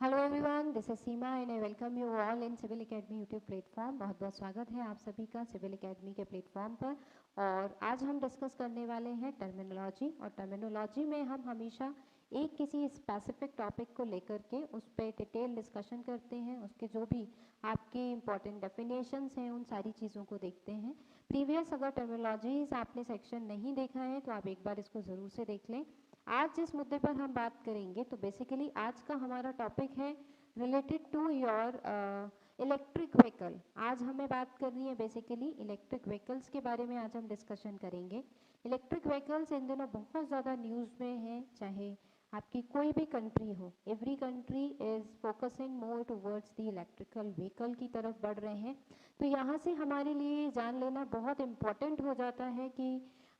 Hello everyone, this is Seema and I welcome you all in civil academy YouTube platform. बहुत बहुत स्वागत है आप सभी का सिविल एकेडमी के प्लेटफॉर्म पर। और आज हम डिस्कस करने वाले हैं टर्मिनोलॉजी। और टर्मिनोलॉजी में हम हमेशा एक किसी स्पेसिफिक टॉपिक को लेकर के उस पर डिटेल डिस्कशन करते हैं, उसके जो भी आपके इंपॉर्टेंट डेफिनेशंस हैं उन सारी चीज़ों को देखते हैं। प्रीवियस अगर टर्मिनोलॉजीज आपने सेक्शन नहीं देखा है तो आप एक बार इसको ज़रूर से देख लें। आज जिस मुद्दे पर हम बात करेंगे तो बेसिकली आज का हमारा टॉपिक है related to your electric vehicle. आज हमें बात करनी है बेसिकली इलेक्ट्रिक व्हीकल्स के बारे में। आज हम डिस्कशन करेंगे। इलेक्ट्रिक व्हीकल्स इन दिनों बहुत ज़्यादा न्यूज़ में हैं, चाहे आपकी कोई भी कंट्री हो। Every country is focusing more towards the electrical vehicle की तरफ बढ़ रहे हैं। तो यहाँ से हमारे लिए जान लेना बहुत इम्पॉर्टेंट हो जाता है कि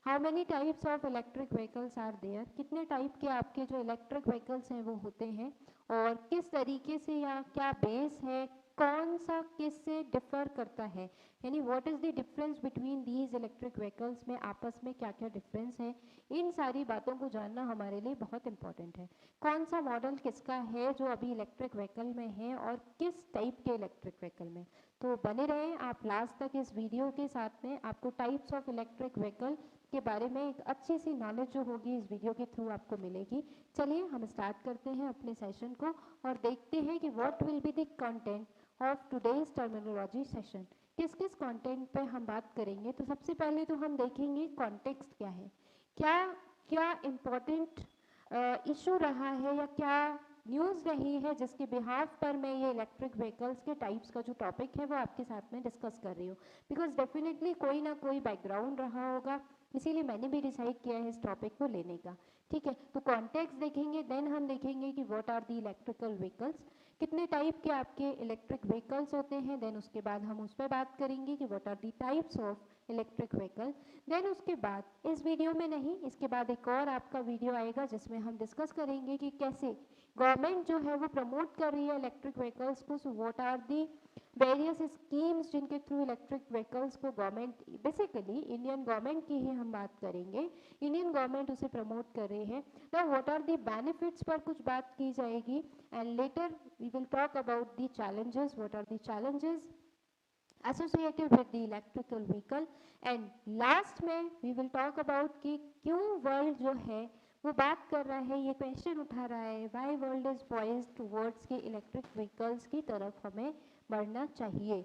how many types of electric vehicles are there, कितने टाइप के आपके जो इलेक्ट्रिक व्हीकल्स हैं वो होते हैं और किस तरीके से या क्या बेस है, कौन सा किस से डिफर करता है, यानी what is the difference between these electric vehicles में आपस में क्या क्या डिफरेंस है। इन सारी बातों को जानना हमारे लिए बहुत इंपॉर्टेंट है। कौन सा मॉडल किसका है जो अभी इलेक्ट्रिक व्हीकल में है और किस टाइप के इलेक्ट्रिक व्हीकल में। तो बने रहें आप लास्ट तक इस वीडियो के साथ में। आपको टाइप्स ऑफ इलेक्ट्रिक व्हीकल के बारे में एक अच्छी सी नॉलेज जो होगी इस वीडियो के थ्रू आपको मिलेगी। चलिए हम स्टार्ट करते हैं अपने सेशन को और देखते हैं कि what will be the content of today's terminology session. किस किस कंटेंट पे हम बात करेंगे। तो सबसे पहले तो हम देखेंगे कॉन्टेक्स्ट क्या है, क्या क्या इम्पोर्टेंट इशू रहा है या क्या न्यूज़ रही है जिसके बिहाफ पर मैं ये इलेक्ट्रिक व्हीकल्स के टाइप्स का जो टॉपिक है वो आपके साथ में डिस्कस कर रही हूँ। बिकॉज डेफिनेटली कोई ना कोई बैकग्राउंड रहा होगा, इसीलिए मैंने भी डिसाइड किया है इस टॉपिक को लेने का। ठीक है, तो कॉन्टेक्स्ट देखेंगे, देन हम देखेंगे कि what are the electrical vehicles, कितने टाइप के आपके इलेक्ट्रिक व्हीकल्स होते हैं। देन उसके बाद हम उस पर बात करेंगे कि what are the types of electric vehicle. Then उसके बाद इस वीडियो में नहीं, इसके बाद एक और आपका वीडियो आएगा जिसमें हम डिस्कस करेंगे कि कैसे गवर्नमेंट जो है वो प्रमोट कर रही है इलेक्ट्रिक व्हीकल्स को। So what are the various schemes जिनके थ्रू इलेक्ट्रिक व्हीकल्स को गवर्नमेंट, बेसिकली इंडियन गवर्नमेंट की ही हम बात करेंगे, इंडियन गवर्नमेंट उसे प्रमोट कर रही है। Now what are the benefits पर कुछ बात की जाएगी and later we will talk about the challenges, what are the challenges associated with the electrical vehicle। And last में वी विल टॉक अबाउट कि क्यों वर्ल्ड जो है वो बात कर रहा है, ये क्वेश्चन उठा रहा है, why world is poised towards के इलेक्ट्रिक व्हीकल्स की तरफ हमें बढ़ना चाहिए।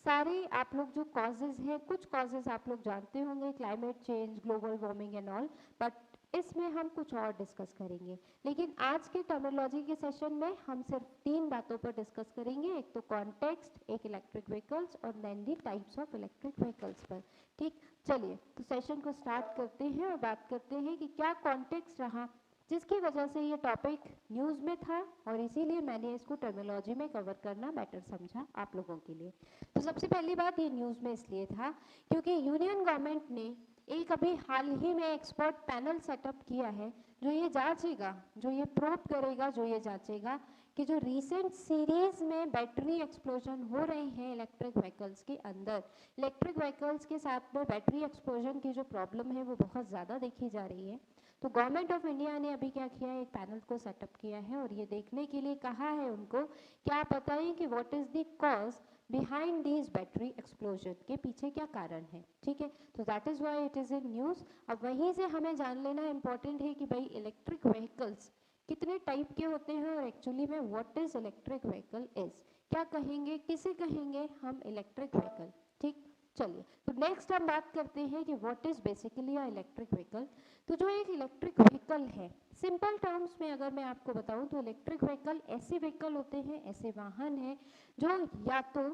सारे आप लोग जो कॉजेज हैं, कुछ कॉजेज आप लोग जानते होंगे, climate change, global warming and all, but इसमें हम कुछ और डिस्कस करेंगे। लेकिन आज के टर्मिनोलॉजी के सेशन में हम सिर्फ 3 बातों पर डिस्कस करेंगे, एक तो कॉन्टेक्स्ट, एक इलेक्ट्रिक व्हीकल्स और then the types of electric vehicles पर। ठीक, चलिए तो सेशन को स्टार्ट करते हैं और बात करते हैं कि क्या कॉन्टेक्स्ट रहा जिसकी वजह से ये टॉपिक न्यूज़ में था और इसीलिए मैंने इसको टर्मिनोलॉजी में कवर करना बेटर समझा आप लोगों के लिए। तो सबसे पहली बात, ये न्यूज़ में इसलिए था क्योंकि यूनियन गवर्नमेंट ने एक अभी हाल ही में एक्सपर्ट पैनल सेटअप किया है जो ये जांचेगा, जो ये प्रूव करेगा, जो ये जांचेगा कि जो रीसेंट सीरीज में बैटरी एक्सप्लोजन हो रहे हैं इलेक्ट्रिक व्हीकल्स के अंदर, इलेक्ट्रिक व्हीकल्स के साथ में बैटरी एक्सप्लोजन की जो प्रॉब्लम है वो बहुत ज़्यादा देखी जा रही है। तो गवर्नमेंट ऑफ इंडिया ने अभी क्या किया है, एक पैनल को सेटअप किया है और ये देखने के लिए कहा है उनको कि आप बताइए कि what is the cause behind this battery explosion, के पीछे क्या कारण है। ठीक है, तो that is why it is in news. अब वहीं से हमें जान लेना इंपॉर्टेंट है कि भाई इलेक्ट्रिक व्हीकल्स कितने टाइप के होते हैं और एक्चुअली में what is electric vehicle is, क्या कहेंगे, किसे कहेंगे हम इलेक्ट्रिक व्हीकल। ठीक, चलिए तो नेक्स्ट हम बात करते हैं कि what is basically a electric vehicle. तो जो एक इलेक्ट्रिक व्हीकल है, सिंपल टर्म्स में अगर मैं आपको बताऊं तो इलेक्ट्रिक व्हीकल ऐसे व्हीकल होते हैं, ऐसे वाहन हैं जो या तो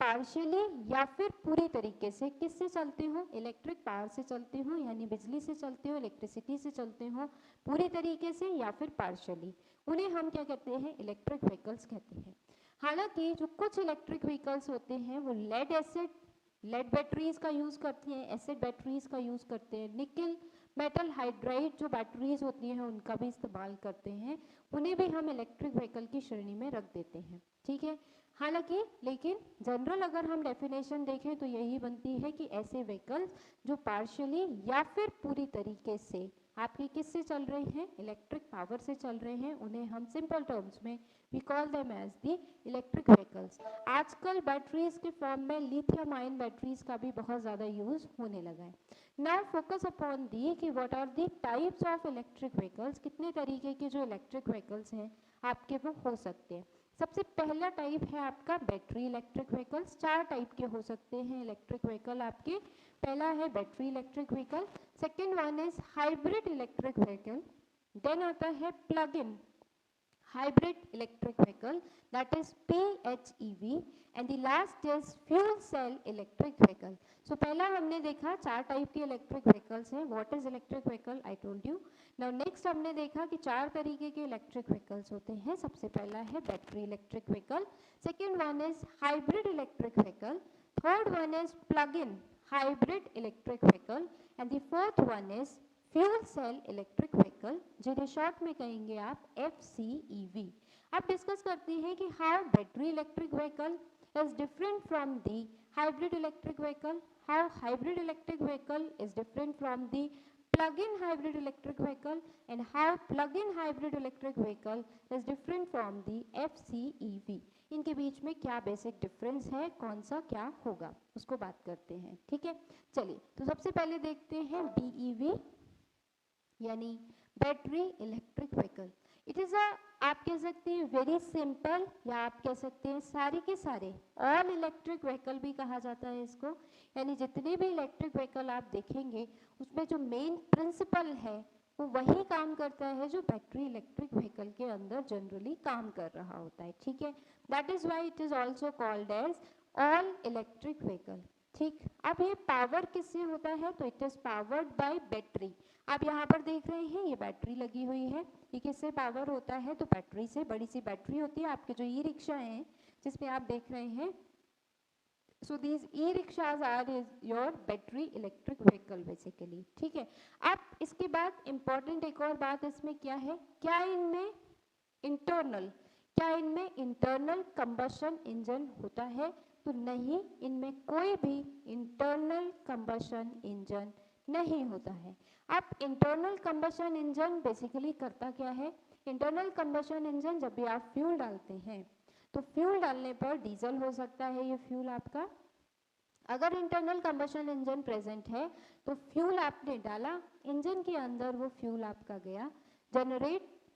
पार्शियली या फिर पूरी तरीके से किससे चलते हो, इलेक्ट्रिक पावर से चलते हो, यानी बिजली से चलते हो, इलेक्ट्रिसिटी से चलते हो पूरी तरीके से, या फिर पार्शियली, उन्हें हम क्या कहते हैं, इलेक्ट्रिक व्हीकल्स कहते हैं। हालांकि जो कुछ इलेक्ट्रिक व्हीकल्स होते हैं वो लेड बैटरीज का यूज़ करते हैं, एसिड बैटरीज का यूज़ करते हैं, निकल मेटल हाइड्राइड जो बैटरीज होती हैं उनका भी इस्तेमाल करते हैं, उन्हें भी हम इलेक्ट्रिक व्हीकल की श्रेणी में रख देते हैं। ठीक है, हालांकि लेकिन जनरल अगर हम डेफिनेशन देखें तो यही बनती है कि ऐसे व्हीकल्स जो पार्शियली या फिर पूरी तरीके से आपके किससे चल रहे हैं, इलेक्ट्रिक पावर से चल रहे हैं, उन्हें हम सिंपल टर्म्स में we call them as the electric vehicles. आजकल बैटरीज के फॉर्म में लिथियम आयन बैटरीज का भी बहुत ज़्यादा यूज होने लगा है। नाउ फोकस अपॉन दी कि what are the types of electric vehicles, कितने तरीके के जो इलेक्ट्रिक व्हीकल्स हैं आपके वो हो सकते हैं। सबसे पहला टाइप है आपका बैटरी इलेक्ट्रिक व्हीकल्स। 4 टाइप के हो सकते हैं इलेक्ट्रिक व्हीकल आपके। पहला है battery electric vehicle, second one is hybrid electric vehicle, then आता है plug in hybrid electric vehicle, that is PHEV, and the last is fuel cell electric vehicle. So पहला हमने देखा 4 टाइप के इलेक्ट्रिक व्हीकल्स हैं. What is electric vehicle, I told you. Now next हमने देखा कि 4 तरीके के इलेक्ट्रिक व्हीकल्स होते हैं. सबसे पहला है battery electric vehicle, second one is hybrid electric vehicle, third one is plug in hybrid electric vehicle, and the fourth one is fuel cell electric vehicle, जिन्हें शॉर्ट में कहेंगे आप FCEV. अब डिस्कस करते हैं कि how battery electric vehicle is different from the hybrid electric vehicle, how hybrid electric vehicle is different from the plug-in hybrid electric vehicle, and how plug-in hybrid electric vehicle is different from the FCEV. इनके बीच में क्या basic difference है, कौन सा क्या होगा, उसको बात करते हैं. ठीक है, चलिए. तो सबसे पहले देखते हैं BEV यानी battery electric vehicle. It is a, आप कह सकते हैं वेरी सिंपल, या आप कह सकते हैं सारे के सारे ऑल इलेक्ट्रिक व्हीकल भी कहा जाता है इसको. यानी जितने भी इलेक्ट्रिक व्हीकल आप देखेंगे उसमें जो मेन प्रिंसिपल है वो वही काम करता है जो बैटरी इलेक्ट्रिक व्हीकल के अंदर जनरली काम कर रहा होता है. ठीक है, that is why it is also called as all electric vehicle. ठीक, अब ये पावर किससे होता है, तो it is powered by battery. आप यहाँ पर देख रहे हैं ये बैटरी लगी हुई है, ये किससे पावर होता है, तो बैटरी से. बड़ी सी बैटरी होती है. आपके जो ई रिक्शा हैं जिसमें आप देख रहे हैं, so these e rickshaws are your battery electric vehicle basically. ठीक है, अब इसके बाद इंपॉर्टेंट एक और बात इसमें क्या है, क्या इनमें इंटरनल कंबशन इंजन होता है, तो नहीं, इनमें कोई भी इंटरनल कंबशन इंजन नहीं होता है. अब इंटरनल कंबशन इंजन बेसिकली करता क्या है, इंटरनल कंबशन इंजन जब भी आप फ्यूल डालते हैं तो फ्यूल डालने पर डीजल हो सकता है ये फ्यूल आपका. अगर इंटरनल कंबशन इंजन प्रेजेंट है तो फ्यूल आपने डाला, इंजन के अंदर वो फ्यूल आपका गया,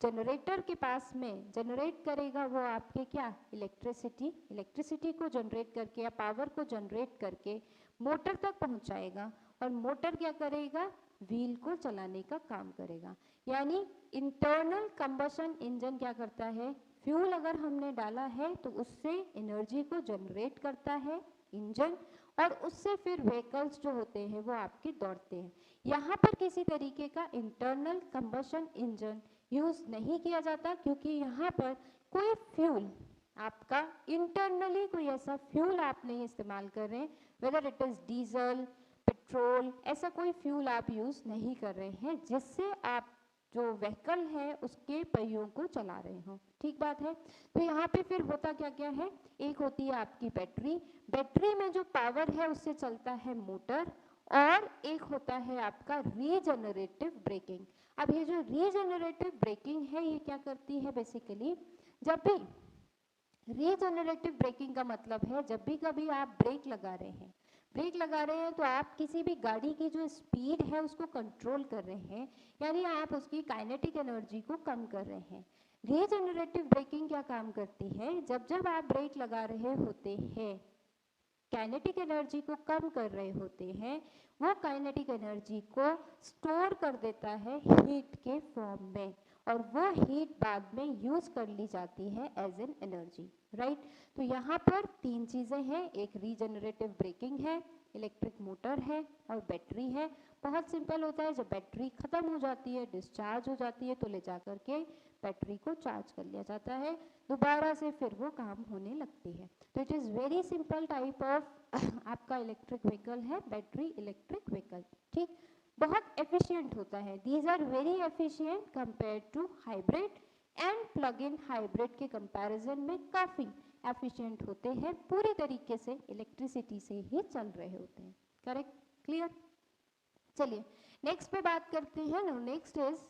जनरेटर के पास में जनरेट करेगा वो आपके क्या, इलेक्ट्रिसिटी को जनरेट करके या पावर को जनरेट करके मोटर तक पहुंचाएगा, और मोटर क्या करेगा, व्हील को चलाने का काम करेगा. यानी इंटरनल कंबशन इंजन क्या करता है, फ्यूल अगर हमने डाला है तो उससे एनर्जी को जनरेट करता है इंजन, और उससे फिर व्हीकल्स जो होते हैं वो आपके दौड़ते हैं. यहाँ पर किसी तरीके का इंटरनल कंबशन इंजन यूज नहीं किया जाता, क्योंकि यहाँ पर कोई फ्यूल आपका इंटरनली कोई ऐसा फ्यूल आप नहीं इस्तेमाल कर रहे हैं, whether it is diesel, petrol, ऐसा कोई फ्यूल आप यूज नहीं कर रहे हैं जिससे आप जो व्हीकल है उसके पहियों को चला रहे हो. ठीक बात है. तो यहाँ पे फिर होता क्या क्या है, एक होती है आपकी बैटरी में जो पावर है उससे चलता है मोटर, और एक होता है आपका रीजनरेटिव ब्रेकिंग. अब ये जो रीजनरेटिव ब्रेकिंग है ये क्या करती है बेसिकली, जब भी रीजनरेटिव ब्रेकिंग का मतलब है जब भी कभी आप ब्रेक लगा रहे हैं तो आप किसी भी गाड़ी की जो स्पीड है उसको कंट्रोल कर रहे हैं, यानी आप उसकी काइनेटिक एनर्जी को कम कर रहे हैं. रीजनरेटिव ब्रेकिंग क्या काम करती है, जब आप ब्रेक लगा रहे होते हैं, काइनेटिक एनर्जी को कम कर रहे होते हैं, वो काइनेटिक एनर्जी को स्टोर कर देता है हीट के फॉर्म में, और वो हीट बाद में यूज कर ली जाती है एज एन एनर्जी. राइट, तो यहाँ पर 3 चीजें हैं, एक रीजनरेटिव ब्रेकिंग है, इलेक्ट्रिक मोटर है, और बैटरी है. बहुत सिंपल होता है, जब बैटरी खत्म हो जाती है, डिस्चार्ज हो जाती है, तो ले जा करके बैटरी को चार्ज कर लिया जाता है, दोबारा से फिर वो काम होने लगती है. तो it is very simple type of आपका इलेक्ट्रिक व्हीकल है बैटरी इलेक्ट्रिक व्हीकल. ठीक, बहुत एफिशिएंट होता है. These are very efficient compare to hybrid, and plug in hybrid के कंपैरिजन में काफ़ी एफिशिएंट होते हैं, पूरी तरीके से इलेक्ट्रिसिटी से ही चल रहे होते हैं. Correct, clear. चलिए नेक्स्ट पे बात करते हैं ना। Next is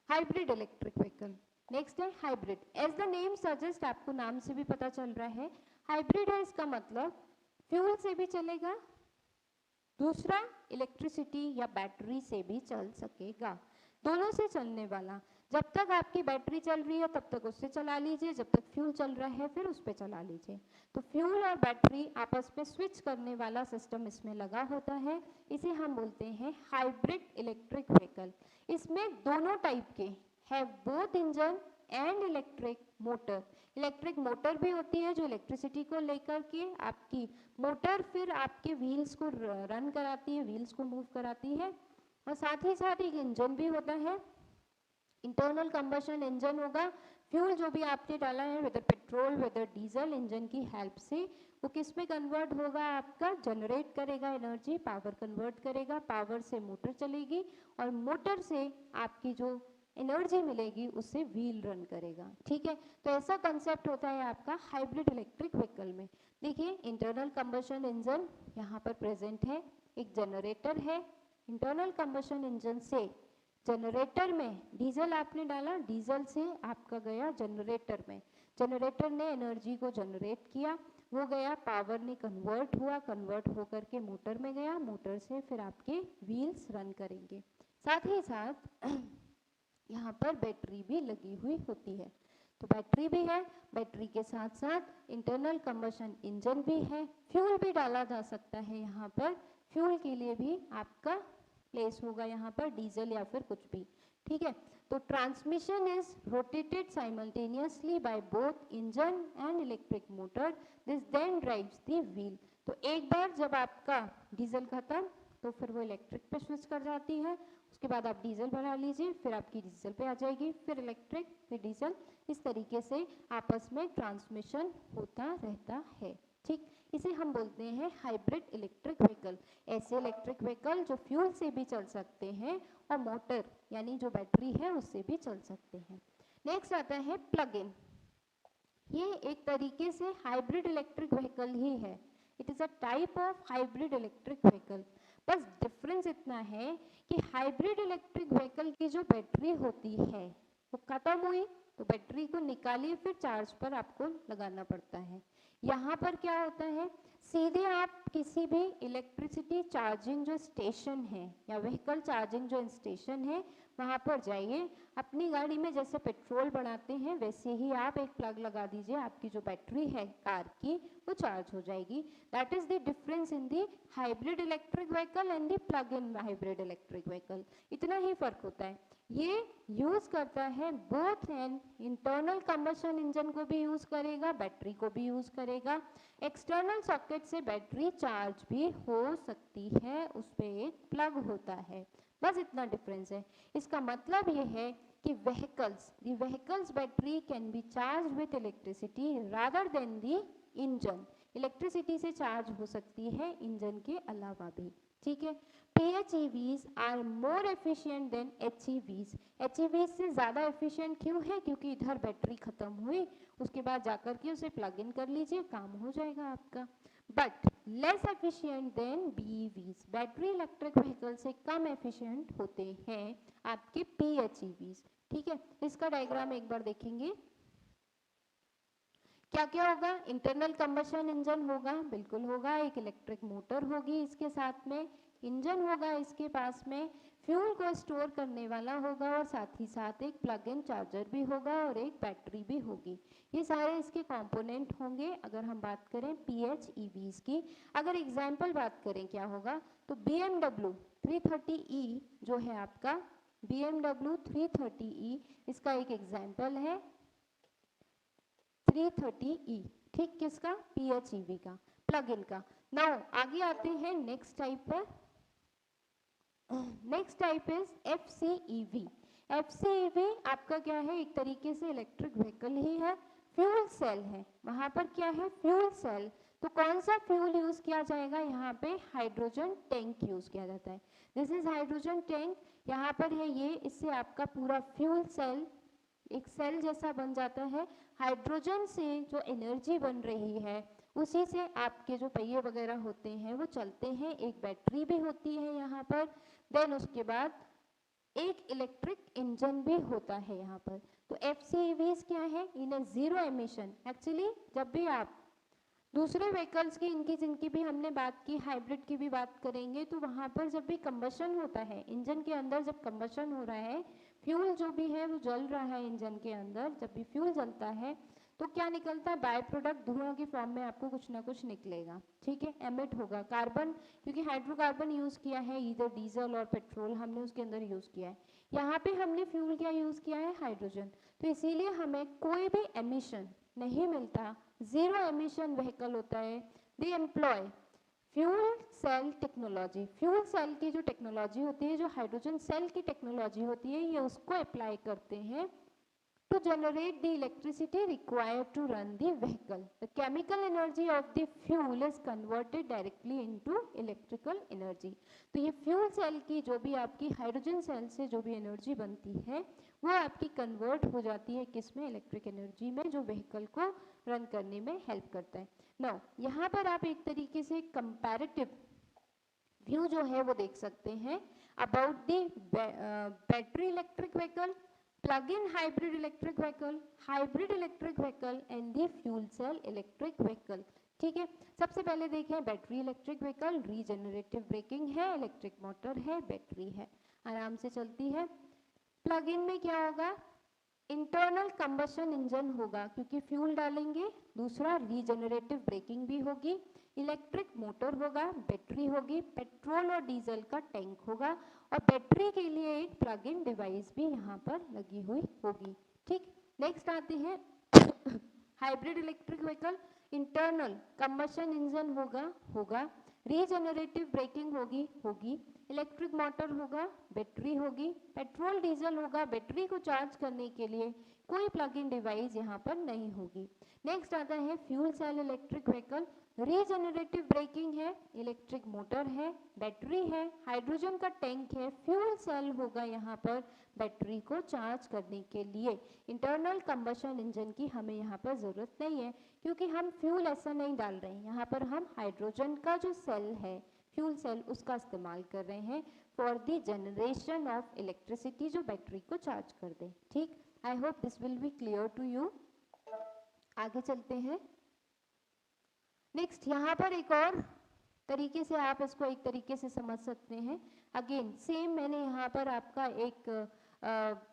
hybrid electric vehicle. Next है hybrid. As the name suggest, आपको नाम से भी पता चल रहा है हाइब्रिड है, इसका मतलब फ्यूल से भी चलेगा, दूसरा इलेक्ट्रिसिटी या बैटरी से भी चल सकेगा, दोनों से चलने वाला। जब तक आपकी बैटरी चल रही है तब तक उससे चला लीजिए, जब तक फ्यूल चल रहा है फिर उस पर चला लीजिए। तो फ्यूल और बैटरी आपस में स्विच करने वाला सिस्टम इसमें लगा होता है, इसे हम बोलते हैं हाइब्रिड इलेक्ट्रिक व्हीकल। इसमें दोनों टाइप के है, both engine and electric motor. Electric motor भी होती है जो इलेक्ट्रिसिटी को लेकर के, आपकी मोटर फिर आपके व्हील्स को रन कराती है, व्हील्स को मूव कराती है। और साथ ही साथ एक इंजन भी होता है, इंटरनल कंबशन इंजन होगा। फ्यूल जो भी आपने डाला है, whether petrol whether diesel, engine की हेल्प से वो किस में कन्वर्ट होगा, आपका जनरेट करेगा एनर्जी, पावर कन्वर्ट करेगा, पावर से मोटर चलेगी और मोटर से आपकी जो एनर्जी मिलेगी उससे व्हील रन करेगा। ठीक है, तो ऐसा कंसेप्ट होता है आपका हाइब्रिड इलेक्ट्रिक व्हीकल में। देखिए इंटरनल कंबशन इंजन यहाँ पर प्रेजेंट है, एक जनरेटर है, इंटरनल कंबशन इंजन से जनरेटर में डीजल आपने डाला, डीजल से आपका गया जनरेटर में, जनरेटर ने एनर्जी को जनरेट किया, वो गया पावर में कन्वर्ट हुआ, कन्वर्ट होकर के मोटर में गया, मोटर से फिर आपके व्हील्स रन करेंगे। साथ ही साथ यहाँ पर बैटरी भी लगी हुई होती है, तो बैटरी भी है, बैटरी के साथ साथ इंटरनल कंबशन इंजन भी है, फ्यूल भी डाला जा सकता है। यहाँ पर फ्यूल के लिए भी आपका प्लेस होगा यहाँ पर, डीजल या फिर कुछ भी। ठीक है, तो transmission is rotated simultaneously by both engine and electric motor, this then drives the wheel. तो एक बार जब आपका डीजल खत्म तो फिर वो इलेक्ट्रिक पे स्विच कर जाती है, उसके बाद आप डीजल भरा लीजिए, फिर आपकी डीजल पे आ जाएगी, फिर इलेक्ट्रिक, फिर डीजल, इस तरीके से आपस में ट्रांसमिशन होता रहता है। ठीक, इसे हम बोलते हैं हाइब्रिड इलेक्ट्रिक व्हीकल। ऐसे इलेक्ट्रिक व्हीकल जो फ्यूल से भी चल सकते हैं और मोटर यानी जो बैटरी है उससे भी चल सकते हैं। नेक्स्ट आता है प्लग इन। ये एक तरीके से हाइब्रिड इलेक्ट्रिक व्हीकल ही है, it is a type of hybrid electric vehicle. बस डिफरेंस इतना है कि हाइब्रिड इलेक्ट्रिक व्हीकल की जो बैटरी होती है वो खत्म हुई तो बैटरी को निकालिए, फिर चार्ज पर आपको लगाना पड़ता है। यहाँ पर क्या होता है, सीधे आप किसी भी इलेक्ट्रिसिटी चार्जिंग जो स्टेशन है या व्हीकल चार्जिंग जो स्टेशन है वहाँ पर जाइए, अपनी गाड़ी में जैसे पेट्रोल बढ़ाते हैं वैसे ही आप एक प्लग लगा दीजिए, आपकी जो बैटरी है कार की वो चार्ज हो जाएगी। That is the difference in the hybrid electric vehicle and the plug in hybrid electric vehicle, इतना ही फर्क होता है। ये यूज करता है both and internal combustion engine को भी यूज करेगा, बैटरी को भी यूज करेगा, एक्सटर्नल सॉकेट से बैटरी चार्ज भी हो सकती है, उस पे एक प्लग होता है, बस इतना डिफरेंस है। इसका मतलब ये है कि vehicles battery can be charge with electricity rather than the engine, electricity से चार्ज हो सकती है इंजन के अलावा भी। ठीक है, PHEVs are more efficient than HEVs। HEVs से ज़्यादा एफिशिएंट क्यों है, क्योंकि इधर बैटरी खत्म हुई उसके बाद जाकर के उसे प्लग इन कर लीजिए, काम हो जाएगा आपका। But less efficient then BEVs, battery electric vehicle से कम एफिशिएंट होते हैं आपके PHEVs। ठीक है, इसका डायग्राम एक बार देखेंगे। क्या क्या होगा, इंटरनल कंबशन इंजन होगा, बिल्कुल होगा, एक इलेक्ट्रिक मोटर होगी इसके साथ में, इंजन होगा इसके पास में, फ्यूल को स्टोर करने वाला होगा और साथ ही साथ एक प्लग इन चार्जर भी होगा और एक बैटरी भी होगी। ये सारे इसके कंपोनेंट होंगे। अगर हम बात करें PHEVs की, अगर एग्जाम्पल बात करें क्या होगा, तो BMW 330e जो है आपका, BMW 330e इसका एक एग्जाम्पल है 330e। ठीक, किसका, PHEV का, प्लग इन का। नाउ आगे आते हैं नेक्स्ट टाइप पर। Next type is FCEV। FCEV आपका क्या है, एक तरीके से इलेक्ट्रिक व्हीकल ही है, फ्यूल सेल है, वहां पर क्या है, फ्यूल सेल। तो कौन सा फ्यूल यूज किया जाएगा, यहाँ पे हाइड्रोजन टैंक यूज किया जाता है। दिस इज हाइड्रोजन टैंक, यहाँ पर है ये, इससे आपका पूरा फ्यूल सेल एक सेल जैसा बन जाता है। हाइड्रोजन से जो एनर्जी बन रही है उसी से आपके जो पहिए वगैरह होते हैं वो चलते हैं। एक बैटरी भी होती है यहाँ पर, देन उसके बाद एक इलेक्ट्रिक इंजन भी होता है यहाँ पर। तो FCEVs क्या है? इन्हें जीरो एमिशन। एक्चुअली जब भी आप दूसरे व्हीकल्स की इनकी जिनकी भी हमने बात की, हाइब्रिड की भी बात करेंगे, तो वहाँ पर जब भी कंबशन होता है इंजन के अंदर, जब कंबशन हो रहा है, फ्यूल जो भी है वो जल रहा है इंजन के अंदर, जब भी फ्यूल जलता है तो क्या निकलता है? बाय प्रोडक्ट धुआं की फॉर्म में आपको कुछ ना कुछ निकलेगा, ठीक है, एमिट होगा। कार्बन, क्योंकि हाइड्रोकार्बन यूज किया है, इधर डीजल और पेट्रोल हमने उसके अंदर यूज किया है। यहाँ पे हमने फ्यूल क्या यूज किया है? हाइड्रोजन। तो इसीलिए हमें कोई भी एमिशन नहीं मिलता, जीरो एमिशन व्हीकल होता है। They employ fuel cell technology. Fuel cell की जो टेक्नोलॉजी होती है, जो हाइड्रोजन सेल की टेक्नोलॉजी होती है, ये उसको अप्लाई करते हैं to generate the electricity required to run the vehicle. The chemical energy of the fuel is converted directly into electrical energy. तो ये फ्यूल सेल की जो भी आपकी हाइड्रोजन सेल से जो भी एनर्जी बनती है वो आपकी कन्वर्ट हो जाती है किसमें? इलेक्ट्रिक एनर्जी में, जो व्हीकल को रन करने में हेल्प करता है। नाउ यहाँ पर आप एक तरीके से कंपैरेटिव व्यू जो है वो देख सकते हैं about the battery electric vehicle, plug-in hybrid electric vehicle, hybrid electric vehicle and the fuel cell electric vehicle। ठीक है, सबसे पहले देखें battery electric vehicle, regenerative braking है, इलेक्ट्रिक मोटर है, बैटरी है, आराम से चलती है। प्लग इन में क्या होगा? इंटरनल कंबशन इंजन होगा क्योंकि फ्यूल डालेंगे। दूसरा, रीजनरेटिव ब्रेकिंग भी होगी, इलेक्ट्रिक मोटर होगा, बैटरी होगी, पेट्रोल और डीजल का टैंक होगा और बैटरी के लिए एक प्लग इन डिवाइस भी यहाँ पर लगी हुई होगी। ठीक, नेक्स्ट आते हैं hybrid electric vehicle. Internal combustion engine होगा, रीजनरेटिव ब्रेकिंग होगी, इलेक्ट्रिक मोटर होगा, बैटरी होगी, पेट्रोल डीजल होगा। बैटरी को चार्ज करने के लिए कोई प्लग इन डिवाइस यहाँ पर नहीं होगी। नेक्स्ट आता है fuel cell electric vehicle. Regenerative braking है, इलेक्ट्रिक मोटर है, बैटरी है, हाइड्रोजन का टैंक है, फ्यूल सेल होगा यहाँ पर बैटरी को चार्ज करने के लिए। इंटरनल कंबशन इंजन की हमें यहाँ पर ज़रूरत नहीं है क्योंकि हम फ्यूल ऐसा नहीं डाल रहे हैं, यहाँ पर हम हाइड्रोजन का जो सेल है फ्यूल सेल उसका इस्तेमाल कर रहे हैं for the generation of electricity जो बैटरी को चार्ज कर दे। ठीक, I hope this will be clear to you. आगे चलते हैं। नेक्स्ट यहाँ पर एक और तरीके से आप इसको एक तरीके से समझ सकते हैं। अगेन सेम मैंने यहाँ पर आपका एक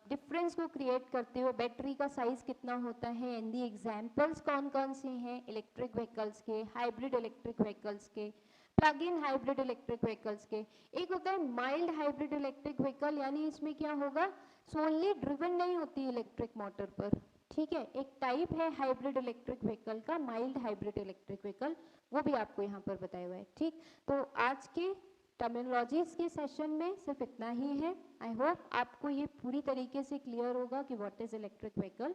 डिफरेंस को क्रिएट करते हुए बैटरी का साइज कितना होता है एंड दी एग्जाम्पल्स कौन कौन से हैं इलेक्ट्रिक व्हीकल्स के, हाइब्रिड इलेक्ट्रिक व्हीकल्स के, plug in hybrid electric vehicles के। एक होता है माइल्ड हाइब्रिड इलेक्ट्रिक व्हीकल, यानी इसमें क्या होगा, सोनली ड्रिवन नहीं होती इलेक्ट्रिक मोटर पर। ठीक है, एक टाइप है हाइब्रिड इलेक्ट्रिक व्हीकल का, माइल्ड हाइब्रिड इलेक्ट्रिक व्हीकल, वो भी आपको यहाँ पर बताया हुआ है। ठीक, तो आज के टर्मिनोलॉजीज के सेशन में सिर्फ इतना ही है। आई होप आपको ये पूरी तरीके से क्लियर होगा कि what is electric vehicle,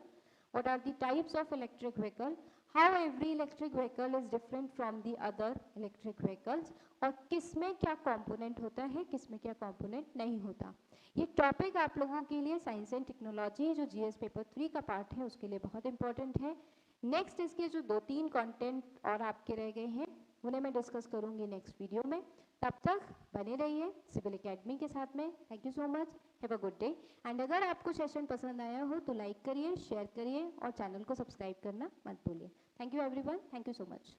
what are the types of electric vehicle, how every electric vehicle is different from the other electric vehicles, और किसमें क्या कंपोनेंट होता है, किसमें क्या कंपोनेंट नहीं होता। ये टॉपिक आप लोगों के लिए साइंस एंड टेक्नोलॉजी जो जीएस पेपर 3 का पार्ट है उसके लिए बहुत इंपॉर्टेंट है। नेक्स्ट इसके जो 2-3 कंटेंट और आपके रह गए हैं उन्हें मैं डिस्कस करूंगी नेक्स्ट वीडियो में। तब तक बने रहिए सिविल एकेडमी के साथ में। Thank you so much, have a good day. And अगर आपको सेशन पसंद आया हो तो लाइक करिए, शेयर करिए और चैनल को सब्सक्राइब करना मत भूलिए। Thank you everyone, thank you so much.